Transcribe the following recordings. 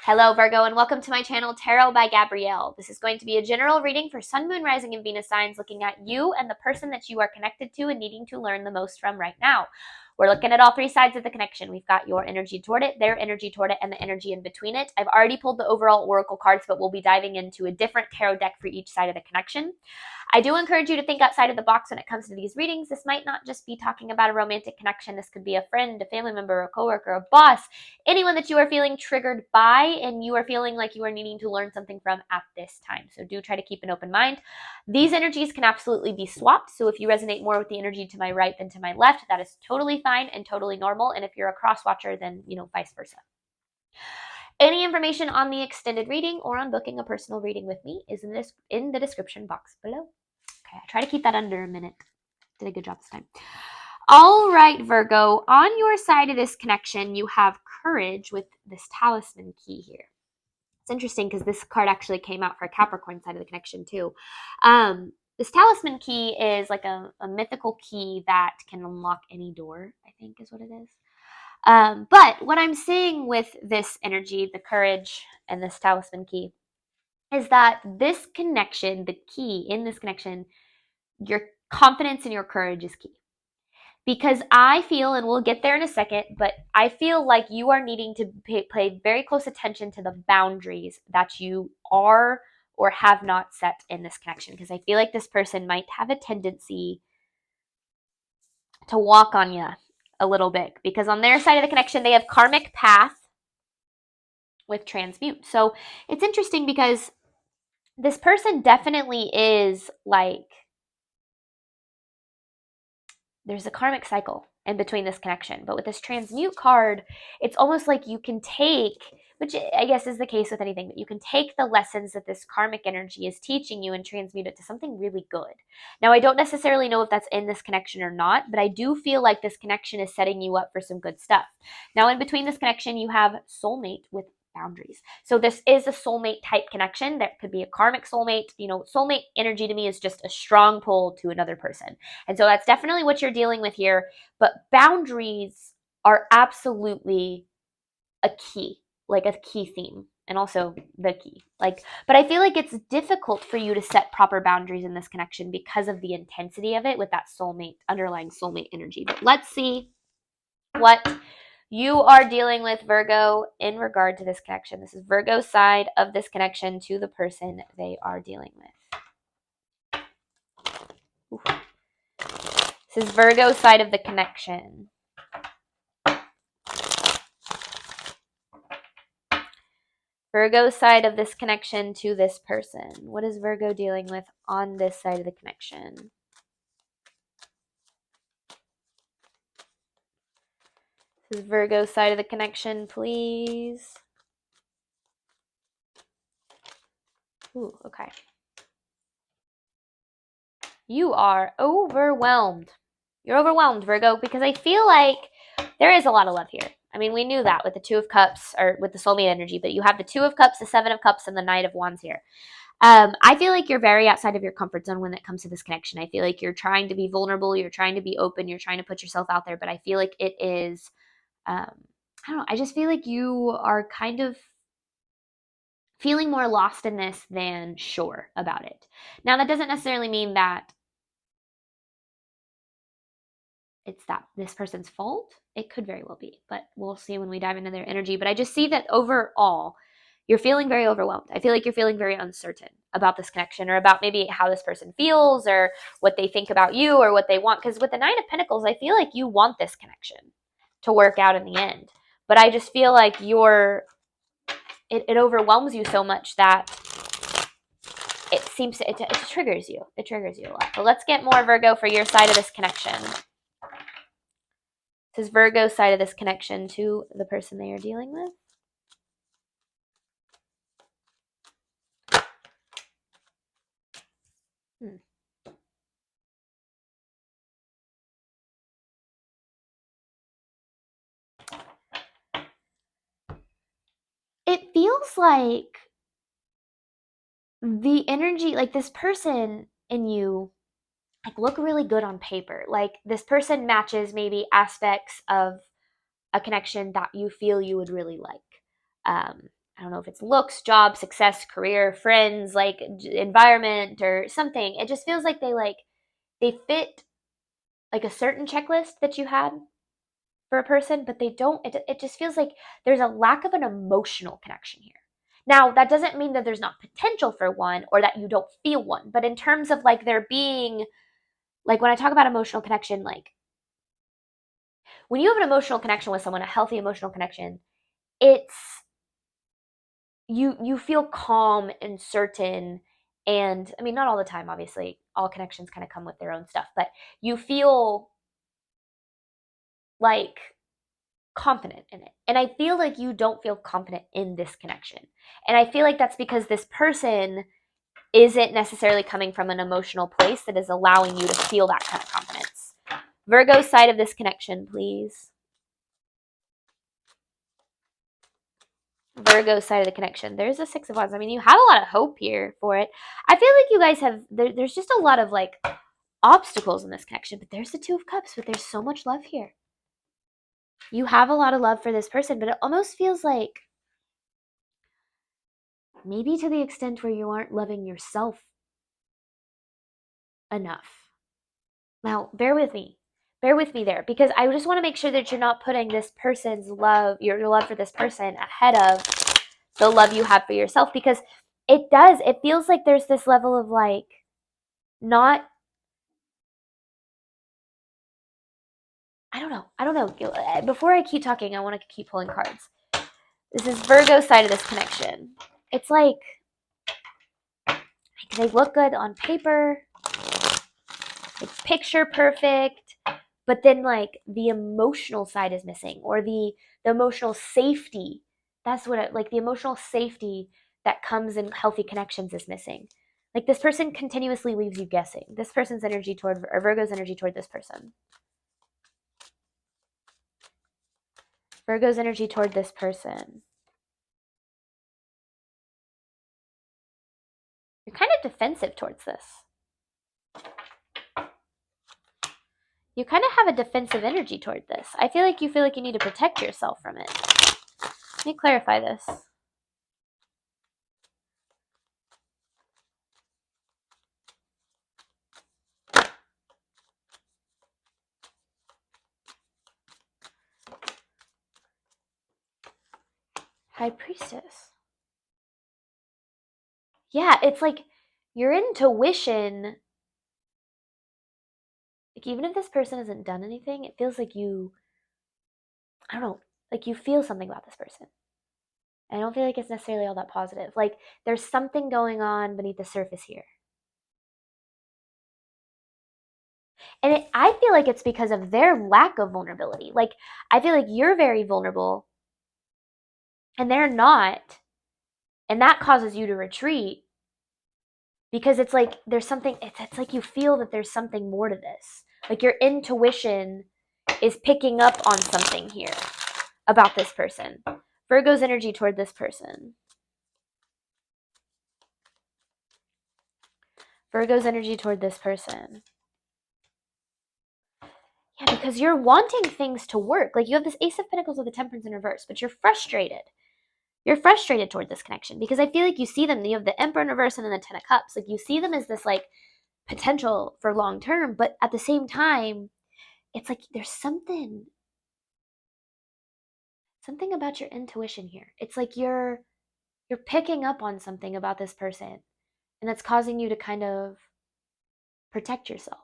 Hello Virgo and welcome to my channel Tarot by Gabrielle. This is going to be a general reading for Sun, Moon, Rising, and Venus signs looking at you and the person that you are connected to and needing to learn the most from right now. We're looking at all three sides of the connection. We've got your energy toward it, their energy toward it, and the energy in between it. I've already pulled the overall oracle cards, but we'll be diving into a different tarot deck for each side of the connection. I do encourage you to think outside of the box when it comes to these readings. This might not just be talking about a romantic connection. This could be a friend, a family member, a coworker, a boss, anyone that you are feeling triggered by and you are feeling like you are needing to learn something from at this time. So do try to keep an open mind. These energies can absolutely be swapped. So if you resonate more with the energy to my right than to my left, that is totally fine and totally normal. And if you're a cross watcher, then, vice versa. Any information on the extended reading or on booking a personal reading with me is in the description box below. Okay, I try to keep that under a minute. Did a good job this time. All right, Virgo, on your side of this connection, you have courage with this talisman key here. It's interesting because this card actually came out for a Capricorn side of the connection too. This talisman key is like a mythical key that can unlock any door, I think is what it is. But what I'm seeing with this energy, the courage and this talisman key, is that this connection, the key in this connection, your confidence and your courage is key. Because I feel, and we'll get there in a second, but I feel like you are needing to pay very close attention to the boundaries that you are or have not set in this connection. Because I feel like this person might have a tendency to walk on you a little bit. Because on their side of the connection, they have karmic path with transmute. So it's interesting because this person definitely is like, there's a karmic cycle in between this connection. But with this transmute card, it's almost like you can take, which I guess is the case with anything, but you can take the lessons that this karmic energy is teaching you and transmute it to something really good. Now, I don't necessarily know if that's in this connection or not, but I do feel like this connection is setting you up for some good stuff. Now, in between this connection, you have soulmate with boundaries. So this is a soulmate type connection. That could be a karmic soulmate. Soulmate energy to me is just a strong pull to another person. And so that's definitely what you're dealing with here. But boundaries are absolutely a key, like a key theme, and also the key. But I feel like it's difficult for you to set proper boundaries in this connection because of the intensity of it with that underlying soulmate energy. But let's see what you are dealing with, Virgo, in regard to this connection. This is Virgo's side of this connection to the person they are dealing with. Ooh. This is Virgo's side of the connection. Virgo's side of this connection to this person. What is Virgo dealing with on this side of the connection? This is Virgo's side of the connection, please. Ooh, okay. You are overwhelmed. You're overwhelmed, Virgo, because I feel like there is a lot of love here. I mean, we knew that with the Two of Cups, or with the soulmate energy, but you have the Two of Cups, the Seven of Cups, and the Knight of Wands here. I feel like you're very outside of your comfort zone when it comes to this connection. I feel like you're trying to be vulnerable, you're trying to be open, you're trying to put yourself out there, but I feel like it is, I don't know, I just feel like you are kind of feeling more lost in this than sure about it. Now, that doesn't necessarily mean that it's this person's fault. It could very well be, but we'll see when we dive into their energy. But I just see that overall, you're feeling very overwhelmed. I feel like you're feeling very uncertain about this connection, or about maybe how this person feels, or what they think about you, or what they want. Because with the Nine of Pentacles, I feel like you want this connection to work out in the end. But I just feel like it overwhelms you so much that it triggers you. It triggers you a lot. But let's get more, Virgo, for your side of this connection. This is Virgo's side of this connection to the person they are dealing with. It feels like the energy, like this person and you, look really good on paper. Like this person matches maybe aspects of a connection that you feel you would really like. I don't know if it's looks, job, success, career, friends, like environment or something. It just feels like they fit like a certain checklist that you had for a person, but they don't. It just feels like there's a lack of an emotional connection here. Now, that doesn't mean that there's not potential for one or that you don't feel one, but in terms of like there being, like when I talk about emotional connection, like when you have an emotional connection with someone, a healthy emotional connection, it's you feel calm and certain. And I mean, not all the time, obviously all connections kind of come with their own stuff, but you feel like confident in it. And I feel like you don't feel confident in this connection. And I feel like that's because this person isn't necessarily coming from an emotional place that is allowing you to feel that kind of confidence. Virgo side of this connection, please. Virgo side of the connection. There's a Six of Wands. I mean, you have a lot of hope here for it. I feel like you guys have, there's just a lot of like obstacles in this connection, but there's the Two of Cups, but there's so much love here. You have a lot of love for this person, but it almost feels like maybe to the extent where you aren't loving yourself enough. Now, bear with me. Bear with me there, because I just want to make sure that you're not putting this person's love, your love for this person, ahead of the love you have for yourself, because it feels like there's this level of like, not, I don't know. Before I keep talking, I want to keep pulling cards. This is Virgo side of this connection. It's like, they look good on paper, it's picture perfect, but then like the emotional side is missing, or the emotional safety. That's what like the emotional safety that comes in healthy connections is missing. Like this person continuously leaves you guessing. This person's energy toward, or Virgo's energy toward this person. Virgo's energy toward this person. You're kind of defensive towards this. You kind of have a defensive energy toward this. I feel like you need to protect yourself from it. Let me clarify this. High Priestess. Yeah, it's like your intuition, like even if this person hasn't done anything, it feels like you, I don't know, like you feel something about this person. I don't feel like it's necessarily all that positive. Like there's something going on beneath the surface here. And I feel like it's because of their lack of vulnerability. Like I feel like you're very vulnerable and they're not. And that causes you to retreat, because it's like there's something, it's like you feel that there's something more to this. Like your intuition is picking up on something here about this person. Virgo's energy toward this person. Virgo's energy toward this person. Yeah, because you're wanting things to work. Like you have this Ace of Pentacles with the Temperance in reverse, but you're frustrated. You're frustrated toward this connection because I feel like you see them. You have the Emperor in reverse and then the Ten of Cups. Like you see them as this like potential for long term, but at the same time, it's like there's something about your intuition here. It's like you're picking up on something about this person, and that's causing you to kind of protect yourself.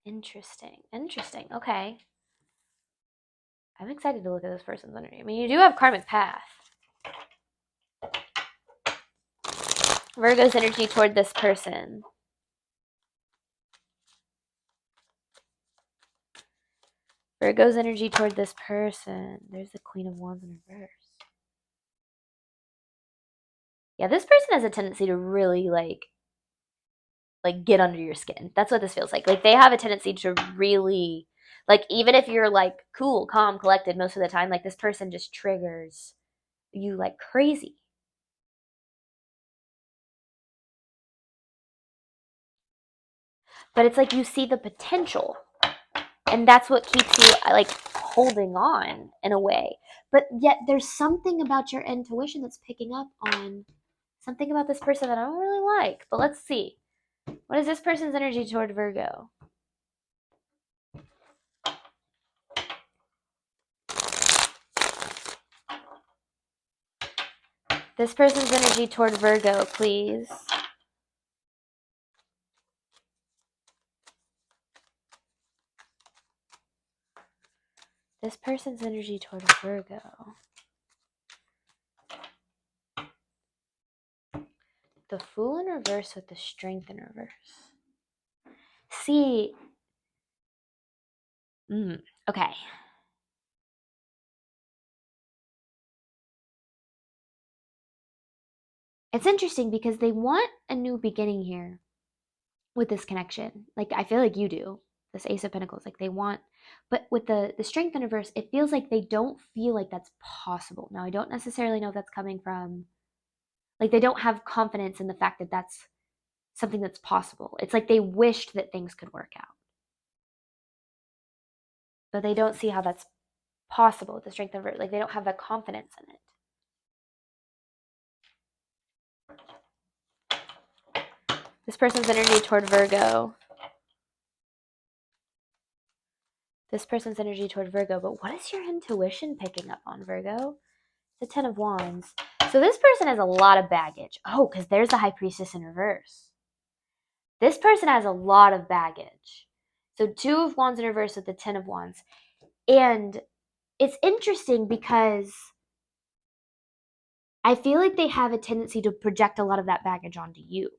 Interesting. Okay. I'm excited to look at this person's energy. I mean, you do have karmic path. Virgo's energy toward this person. Virgo's energy toward this person. There's the Queen of Wands in reverse. Yeah, this person has a tendency to really like get under your skin. That's what this feels like. Like they have a tendency to really, like, even if you're like cool, calm, collected most of the time, like this person just triggers you like crazy. But it's like you see the potential And that's what keeps you like holding on in a way. But yet there's something about your intuition that's picking up on something about this person that I don't really like. But let's see. What is this person's energy toward Virgo? This person's energy toward Virgo, please. This person's energy toward Virgo. The Fool in reverse with the Strength in reverse. See. Okay. It's interesting because they want a new beginning here with this connection. Like, I feel like you do. This Ace of Pentacles. Like, they want... But with the Strength in reverse, it feels like they don't feel like that's possible. Now, I don't necessarily know if that's coming from... Like, they don't have confidence in the fact that that's something that's possible. It's like they wished that things could work out. But they don't see how that's possible with the Strength in reverse. Like, they don't have that confidence in it. This person's energy toward Virgo. This person's energy toward Virgo. But what is your intuition picking up on, Virgo? The Ten of Wands. So this person has a lot of baggage. Oh, because there's the High Priestess in reverse. This person has a lot of baggage. So Two of Wands in reverse with the Ten of Wands. And it's interesting because I feel like they have a tendency to project a lot of that baggage onto you.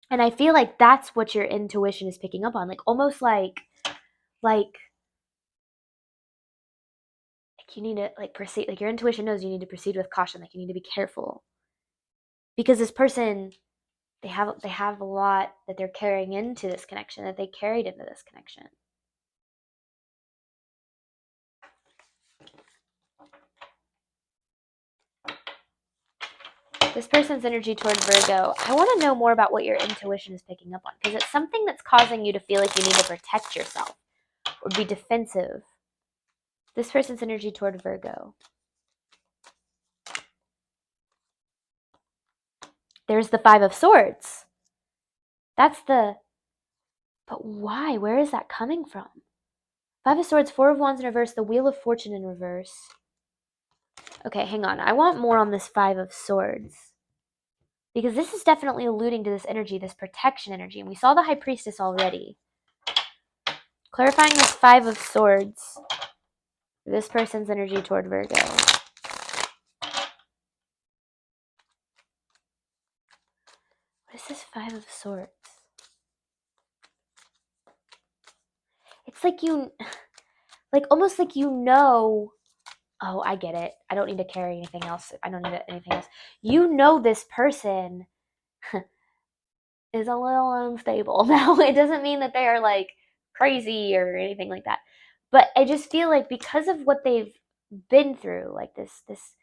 And I feel like that's what your intuition is picking up on. Like, almost like you need to like proceed. Like, your intuition knows you need to proceed with caution. Like, you need to be careful. Because this person, they have a lot that they're carrying into this connection, that they carried into this connection. This person's energy toward Virgo. I want to know more about what your intuition is picking up on, because it's something that's causing you to feel like you need to protect yourself or be defensive. This person's energy toward Virgo. There's the Five of Swords. That's the... But why? Where is that coming from? Five of Swords, Four of Wands in reverse, the Wheel of Fortune in reverse. Okay, hang on. I want more on this Five of Swords. Because this is definitely alluding to this energy, this protection energy. And we saw the High Priestess already. Clarifying this Five of Swords. This person's energy toward Virgo. What is this Five of Swords? It's like you... Like, almost like you know... Oh, I get it. I don't need to carry anything else. I don't need anything else. You know this person is a little unstable. Now, it doesn't mean that they are, like, crazy or anything like that. But I just feel like because of what they've been through, like this, it's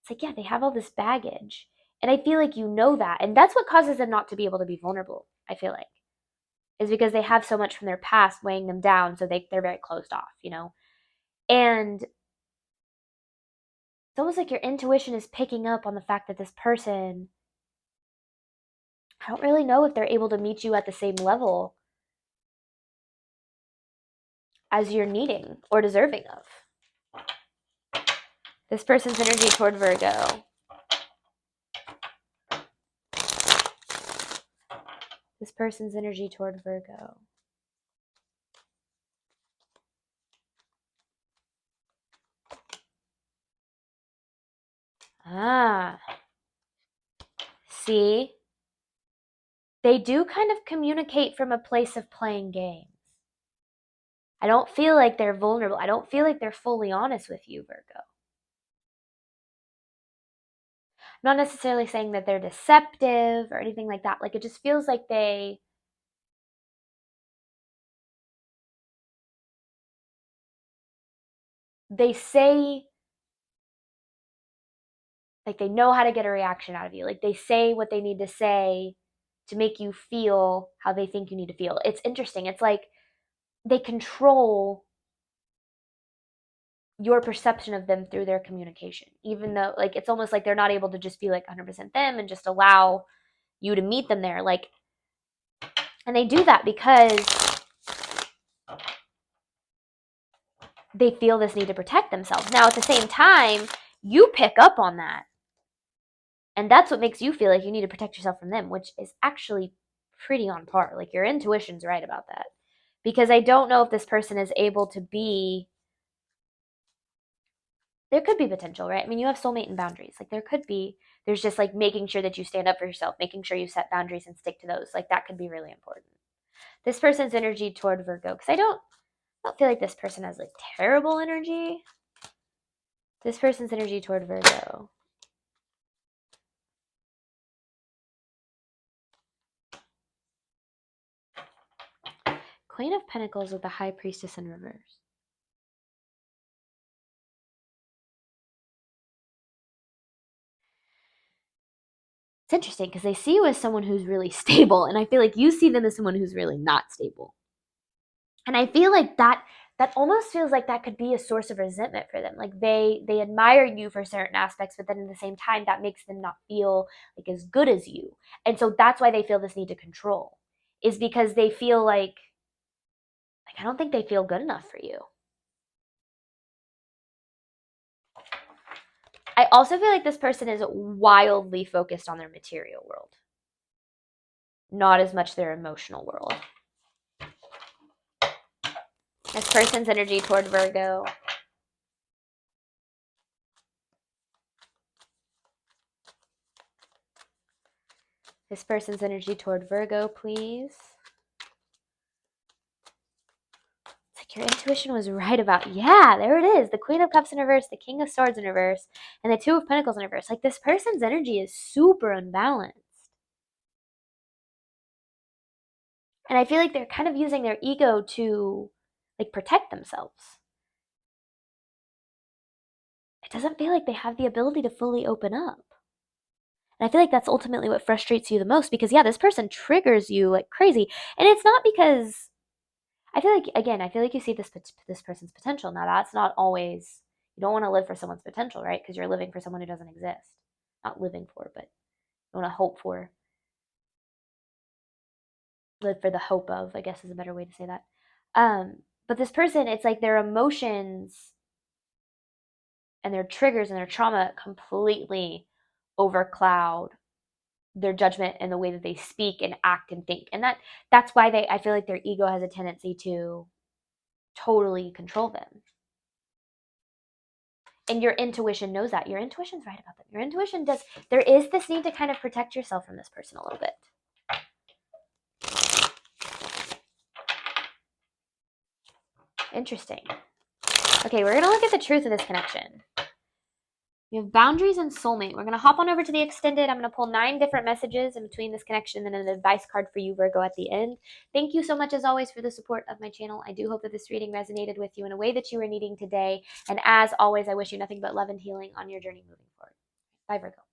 like, yeah, they have all this baggage. And I feel like you know that. And that's what causes them not to be able to be vulnerable, I feel like. Is because they have so much from their past weighing them down, so they're very closed off, you know? And it's almost like your intuition is picking up on the fact that this person, I don't really know if they're able to meet you at the same level as you're needing or deserving of. This person's energy toward Virgo. This person's energy toward Virgo. Ah. See? They do kind of communicate from a place of playing games. I don't feel like they're vulnerable. I don't feel like they're fully honest with you, Virgo. I'm not necessarily saying that they're deceptive or anything like that. Like, it just feels like they say, like, they know how to get a reaction out of you. Like, they say what they need to say to make you feel how they think you need to feel. It's interesting. It's like they control your perception of them through their communication, even though like it's almost like they're not able to just be like 100% them and just allow you to meet them there. Like, and they do that because they feel this need to protect themselves. Now, at the same time, you pick up on that. And that's what makes you feel like you need to protect yourself from them, which is actually pretty on par. Like, your intuition's right about that. Because I don't know if this person is able to be, there could be potential, right? I mean, you have soulmate and boundaries. Like, there could be, there's just like making sure that you stand up for yourself, making sure you set boundaries and stick to those. Like, that could be really important. This person's energy toward Virgo, because I don't feel like this person has like terrible energy. This person's energy toward Virgo. Queen of Pentacles with the High Priestess in reverse. It's interesting because they see you as someone who's really stable, and I feel like you see them as someone who's really not stable. And I feel like that almost feels like that could be a source of resentment for them. Like they admire you for certain aspects, but then at the same time, that makes them not feel like as good as you. And so that's why they feel this need to control, is because they feel like I don't think they feel good enough for you. I also feel like this person is wildly focused on their material world, not as much their emotional world. This person's energy toward Virgo. This person's energy toward Virgo, please. It's like your intuition was right about, yeah, there it is. The Queen of Cups in reverse, the King of Swords in reverse, and the Two of Pentacles in reverse. Like, this person's energy is super unbalanced. And I feel like they're kind of using their ego to, like, protect themselves. It doesn't feel like they have the ability to fully open up. And I feel like that's ultimately what frustrates you the most, because yeah, this person triggers you like crazy. And it's not because, I feel like, again, I feel like you see this person's potential. Now, that's not always, you don't want to live for someone's potential, right? Because you're living for someone who doesn't exist. Not living for, but you want to hope for. Live for the hope of, I guess is a better way to say that. But this person, it's like their emotions and their triggers and their trauma completely overcloud their judgment and the way that they speak and act and think. And that's why I feel like their ego has a tendency to totally control them. And your intuition knows that. Your intuition's right about them. Your intuition does. There is this need to kind of protect yourself from this person a little bit. Interesting. Okay, we're going to look at the truth of this connection. You have boundaries and soulmate. We're going to hop on over to the extended. I'm going to pull 9 different messages in between this connection and an advice card for you, Virgo, at the end. Thank you so much, as always, for the support of my channel. I do hope that this reading resonated with you in a way that you were needing today. And as always, I wish you nothing but love and healing on your journey moving forward. Bye, Virgo.